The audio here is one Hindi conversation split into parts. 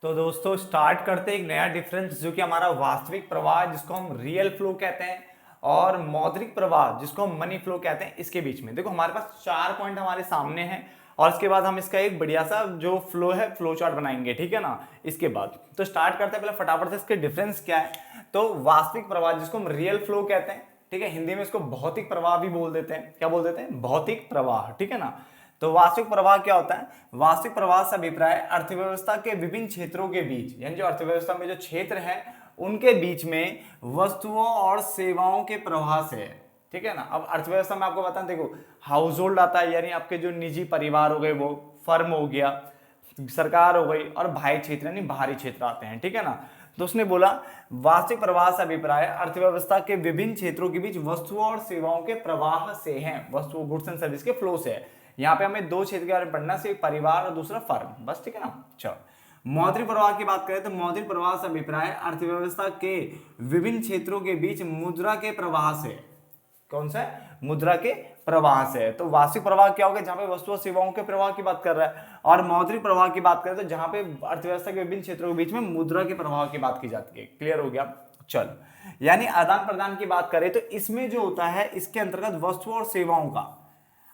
तो दोस्तों स्टार्ट करते हैं एक नया डिफरेंस जो कि हमारा वास्तविक प्रवाह जिसको हम रियल फ्लो कहते हैं और मौद्रिक प्रवाह जिसको हम मनी फ्लो कहते हैं इसके बीच में। देखो हमारे पास 4 पॉइंट हमारे सामने हैं और इसके बाद हम इसका एक बढ़िया सा जो फ्लो है फ्लो चार्ट बनाएंगे, ठीक है ना। इसके बाद तो स्टार्ट करते हैं पहले फटाफट से इसके डिफरेंस क्या है। तो वास्तविक प्रवाह जिसको हम रियल फ्लो कहते हैं, ठीक है, हिंदी में इसको भौतिक प्रवाह भी बोल देते हैं। क्या बोल देते हैं? भौतिक प्रवाह, ठीक है ना। तो वास्तविक प्रवाह क्या होता है? वास्तविक प्रवाह से अभिप्राय अर्थव्यवस्था के विभिन्न क्षेत्रों के बीच, यानी जो अर्थव्यवस्था में जो क्षेत्र है उनके बीच में वस्तुओं और सेवाओं के प्रवाह से है, ठीक है ना। अब अर्थव्यवस्था में आपको बताएं, देखो हाउस होल्ड आता है, यानी आपके जो निजी परिवार हो गए, वो फर्म हो गया, सरकार हो गई, और बाह्य क्षेत्र यानी बाहरी क्षेत्र आते हैं, ठीक है ना। तो उसने बोला वास्तविक प्रवाह से अभिप्राय अर्थव्यवस्था के विभिन्न क्षेत्रों के बीच वस्तुओं और सेवाओं के प्रवाह से है, वस्तु गुड्स एंड सर्विस के फ्लो से है। यहाँ पे हमें दो क्षेत्र के बारे में पढ़ना है, एक परिवार और दूसरा फर्म, बस, ठीक है ना। चलो मौद्रिक प्रवाह की बात करें तो मौद्रिक प्रवाह से अभिप्राय अर्थव्यवस्था के विभिन्न क्षेत्रों के बीच मुद्रा के प्रवाह से। कौन सा है? मुद्रा के प्रवाह से है। तो वास्तविक प्रवाह क्या होगा? जहां पे वस्तु और सेवाओं के प्रवाह की बात कर रहा है। और मौद्रिक प्रवाह की बात करें तो जहां पे अर्थव्यवस्था के विभिन्न क्षेत्रों के बीच में मुद्रा के प्रवाह की बात की जाती है। क्लियर हो गया? चलो, यानी आदान प्रदान की बात करें तो इसमें जो होता है इसके अंतर्गत वस्तुओं और सेवाओं का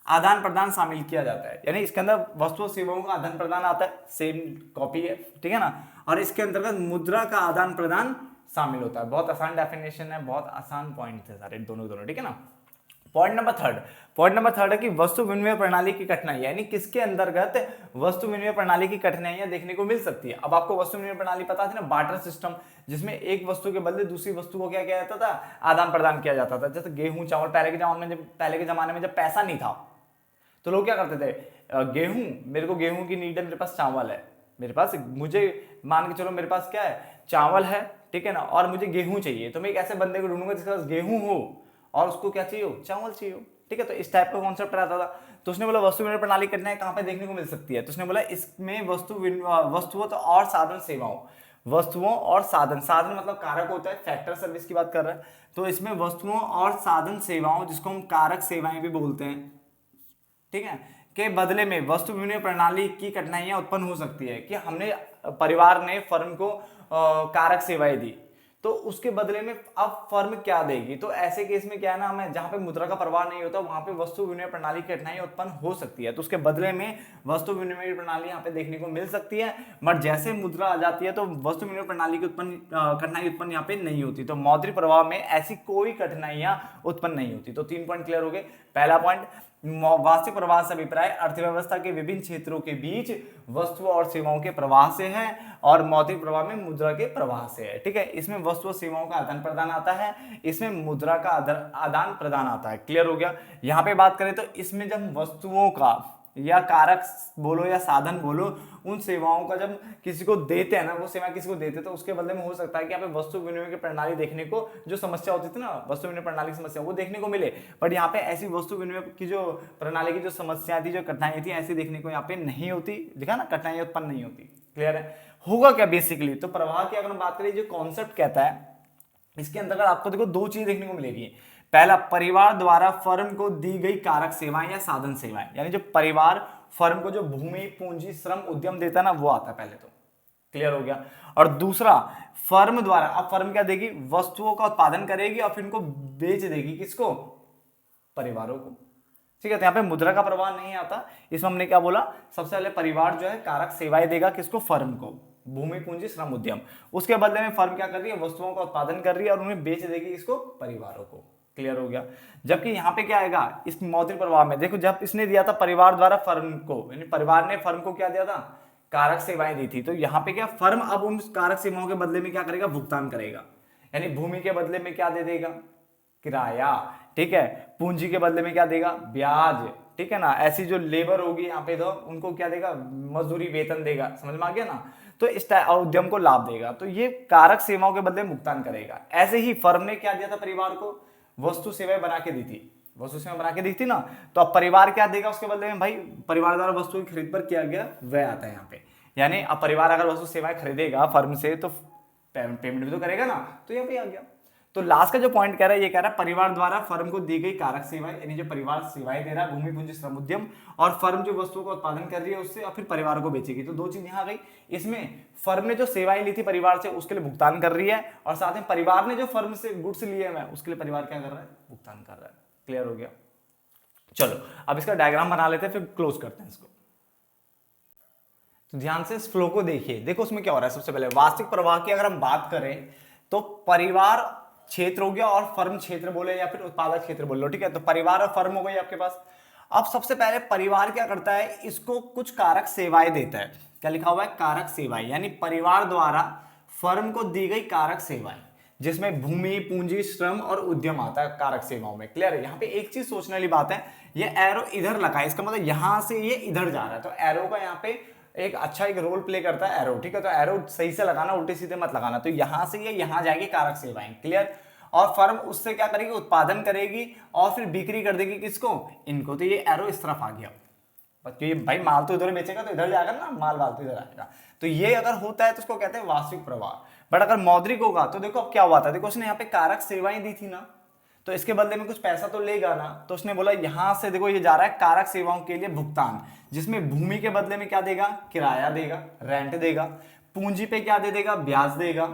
आदान प्रदान शामिल किया जाता है, यानी इसके अंदर वस्तुओं सेवाओं का आदान प्रदान आता है, सेम कॉपी है, ठीक है ना। और इसके अंतर्गत मुद्रा का आदान प्रदान शामिल होता है। बहुत आसान डेफिनेशन है, बहुत आसान पॉइंट थे सारे दोनों, ठीक है ना। पॉइंट नंबर थर्ड है कि वस्तु विनिमय प्रणाली की कठिनाई, यानी किसके अंतर्गत वस्तु विनिमय प्रणाली की कठिनाइयां देखने को मिल सकती है। अब आपको वस्तु विनिमय प्रणाली पता थी ना, बार्टर सिस्टम, जिसमें एक वस्तु के बदले दूसरी वस्तु को क्या किया जाता था? आदान प्रदान किया जाता था। जैसे गेहूं चावल, पहले के जमाने में जब पैसा नहीं था तो लोग क्या करते थे? गेहूं, मेरे को गेहूं की नीड है, मेरे पास चावल है, मेरे पास, मुझे मान के चलो मेरे पास क्या है? चावल है, ठीक है ना, और मुझे गेहूं चाहिए। तो मैं एक ऐसे बंदे को ढूंढूंगा जिसके पास गेहूं हो और उसको क्या चाहिए हो? चावल चाहिए हो, ठीक है। तो इस टाइप का कॉन्सेप्ट रहता था। तो उसने बोला वस्तु विनिमय प्रणाली कठिनाई कहां पे देखने को मिल सकती है? तो उसने बोला इसमें वस्तुओं तो और साधन सेवाओं, वस्तुओं और साधन, साधन मतलब कारक होता है, फैक्टर सर्विस की बात कर रहा है। तो इसमें वस्तुओं और साधन सेवाओं, जिसको हम कारक सेवाएं भी बोलते हैं, ठीक है, के बदले में वस्तु विनिमय प्रणाली की कठिनाइयां उत्पन्न हो सकती है कि हमने परिवार ने फर्म को कारक सेवाएं दी, तो उसके बदले में अब फर्म क्या देगी? तो ऐसे केस में क्या है ना, हमें जहां पे मुद्रा का प्रवाह नहीं होता वहां पे वस्तु विनिमय प्रणाली की कठिनाई उत्पन्न हो सकती है। तो उसके बदले में वस्तु विनिमय प्रणाली यहाँ पे देखने को मिल सकती है, बट जैसे मुद्रा आ जाती है तो वस्तु विनिमय प्रणाली की कठिनाई उत्पन्न यहाँ पे नहीं होती। तो मौद्रिक प्रवाह में ऐसी कोई कठिनाइयां उत्पन्न नहीं होती। तो 3 पॉइंट क्लियर हो गए। पहला पॉइंट, वास्तविक प्रवाह से अभिप्राय अर्थव्यवस्था के विभिन्न क्षेत्रों के बीच वस्तुओं और सेवाओं के प्रवाह से है, और मौद्रिक प्रवाह में मुद्रा के प्रवाह से है, ठीक है। इसमें वस्तु और सेवाओं का आदान प्रदान आता है, इसमें मुद्रा का आदान प्रदान आता है। क्लियर हो गया? यहां पे बात करें तो इसमें जब वस्तुओं का या कारक बोलो या साधन बोलो, उन सेवाओं का जब किसी को देते हैं ना, वो सेवा किसी को देते तो उसके बदले में हो सकता है कि यहाँ पे वस्तु विनिमय की प्रणाली देखने को, जो समस्या होती थी ना वस्तु विनिमय प्रणाली की समस्या, वो देखने को मिले। बट यहाँ पे ऐसी वस्तु विनिमय की जो प्रणाली की जो समस्या थी, जो कठिनाई थी, ऐसी देखने को यहाँ पे नहीं होती। देखा ना, कठिनाई उत्पन्न नहीं होती। क्लियर है? होगा क्या बेसिकली? तो प्रवाह की अगर हम बात करें, जो कॉन्सेप्ट कहता है, इसके अंतर्गत आपको देखो दो चीज देखने को मिलेगी। पहला, परिवार द्वारा फर्म को दी गई कारक सेवाएं या साधन सेवाएं, यानी जो परिवार फर्म को जो भूमि, पूंजी, श्रम, उद्यम देता है ना, वो आता है पहले तो। क्लियर हो गया? और दूसरा, फर्म द्वारा, अब फर्म क्या देगी? वस्तुओं का उत्पादन करेगी और फिर इनको बेच देगी, किसको? परिवारों को, ठीक है। तो यहाँ पे मुद्रा का प्रवाह नहीं आता। इसमें हमने क्या बोला? सबसे पहले परिवार जो है कारक सेवाएं देगा, किसको? फर्म को, भूमि, पूंजी, श्रम, उद्यम। उसके बदले में फर्म क्या कर रही है? वस्तुओं का उत्पादन कर रही है और उन्हें बेच देगी, इसको? परिवारों को। क्लियर हो गया? जबकि यहाँ पे क्या आएगा इस मौद्रिक प्रवाह में? देखो, जब इसने दिया था परिवार द्वारा फर्म को, यानी परिवार ने फर्म को क्या दिया था? कारक सेवाएं दी थी। तो यहाँ पे क्या, फर्म अब उन कारक सेवाओं के बदले में क्या करेगा? भुगतान करेगा। यानी भूमि के बदले में क्या दे देगा? किराया, ठीक है। पूंजी के बदले में क्या देगा? ब्याज, ठीक है ना। ऐसी जो लेबर होगी यहाँ पे, तो उनको क्या देगा? मजदूरी, वेतन देगा। समझ में आ गया ना? तो इस उद्यम को लाभ देगा। तो ये कारक सेवाओं के बदले भुगतान करेगा। ऐसे ही फर्म ने क्या दिया था परिवार को? वस्तु सेवाएं बना के दी थी, वस्तु सेवाएं बना के दी थी ना। तो अब परिवार क्या देगा उसके बदले में? भाई परिवार द्वारा वस्तु की खरीद पर किया गया वह आता है यहाँ पे। यानी अब परिवार अगर वस्तु सेवाएं खरीदेगा फर्म से तो पेमेंट भी तो करेगा ना, तो यहाँ पे आ गया। तो लास्ट का जो पॉइंट कह रहा है, ये कह रहा है परिवार द्वारा फर्म को दी गई कारक सेवाएं, यानी जो परिवार सेवाएं दे रहा है, भूमि पूंजी श्रम उद्यम, और फर्म जो वस्तुओं का उत्पादन कर रही है उससे और फिर परिवार को बेचेगी। तो दो चीज यहाँ आ गई। इसमें फर्म ने जो सेवाएं ली थी परिवार से उसके लिए भुगतान कर रही है, और साथ में परिवार ने जो फर्म से गुड्स लिए हैं उसके लिए परिवार क्या कर रहा है, भुगतान कर रहा है। क्लियर हो गया। चलो अब इसका डायग्राम बना लेते हैं, फिर क्लोज करते हैं इसको। तो ध्यान से इस फ्लो को देखिए, देखो उसमें क्या हो रहा है। सबसे पहले वास्तविक प्रवाह की अगर हम बात करें तो परिवार क्षेत्र हो गया और फर्म क्षेत्र बोले या फिर उत्पादक क्षेत्र बोल लो, ठीक है। तो परिवार और फर्म हो गई आपके पास। अब सबसे पहले परिवार क्या करता है, इसको कुछ कारक सेवाएं देता है। क्या लिखा हुआ है, कारक सेवाएं, यानी परिवार द्वारा फर्म को दी गई कारक सेवाएं, जिसमें भूमि पूंजी श्रम और उद्यम आता है कारक सेवाओं में। क्लियर है। यहाँ पे एक चीज सोचने वाली बात है, ये एरो इधर लगा है, इसका मतलब यहां से ये इधर जा रहा है, तो एरो का यहाँ पे एक अच्छा एक रोल प्ले करता है एरो, ठीक है। तो एरो सही से लगाना, उल्टे सीधे मत लगाना। तो यहां से ये यहां जाएगी कारक सेवाएं। क्लियर। और फर्म उससे क्या करेगी, उत्पादन करेगी और फिर बिक्री कर देगी किसको, इनको। तो ये एरो इस तरफ आ गया, क्योंकि भाई माल तो इधर बेचेगा तो इधर जाएगा ना, माल वाल तो इधर आएगा। तो ये अगर होता है तो उसको कहते हैं वास्तविक प्रवाह। बट अगर मौद्रिक होगा तो देखो अब क्या हुआ था, देखो उसने यहाँ पे कारक सेवाएं दी थी ना, तो इसके बदले में कुछ पैसा तो लेगा ना। तो उसने बोला यहां से देखो ये जा रहा है कारक सेवाओं के लिए भुगतान, जिसमें भूमि के बदले में क्या देगा, किराया देगा, रेंट देगा। पूंजी पे क्या दे देगा, ब्याज देगा।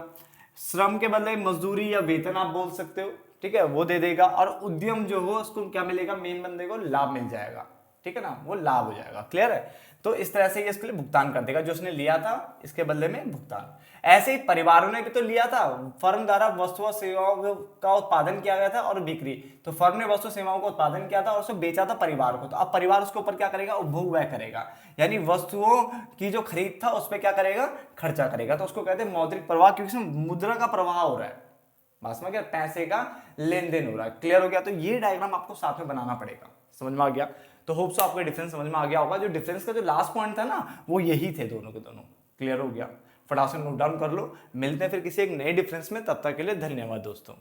श्रम के बदले मजदूरी या वेतन आप बोल सकते हो, ठीक है, वो दे देगा। और उद्यम जो हो उसको क्या मिलेगा, मेन बंदे को लाभ मिल जाएगा, ठीक है ना, वो लाभ हो जाएगा। क्लियर है। तो इस तरह से ये इसके लिए भुगतान कर देगा, जो उसने लिया था इसके बदले में भुगतान। ऐसे ही परिवारों ने भी तो लिया था, फर्म द्वारा वस्तु और सेवाओं का उत्पादन किया गया था और बिक्री। तो फर्म ने वस्तु सेवाओं का उत्पादन किया था और उसको बेचा था परिवार को। तो अब परिवार उसके ऊपर क्या करेगा, उपभोग व्यय करेगा, यानी वस्तुओं की जो खरीद था उस पर क्या करेगा, खर्चा करेगा। तो उसको कहते हैं मौद्रिक प्रवाह, क्योंकि मुद्रा का प्रवाह हो रहा है, बस में क्या, पैसे का लेन देन हो रहा है। क्लियर हो गया। तो ये डायग्राम आपको साथ में बनाना पड़ेगा। समझ में आ गया। तो होप सो आपको डिफरेंस समझ में आ गया होगा। जो डिफरेंस का जो लास्ट पॉइंट था ना, वो यही थे दोनों के दोनों। क्लियर हो गया। फटाफट से नोट डाउन कर लो। मिलते हैं फिर किसी एक नए डिफरेंस में, तब तक के लिए धन्यवाद दोस्तों।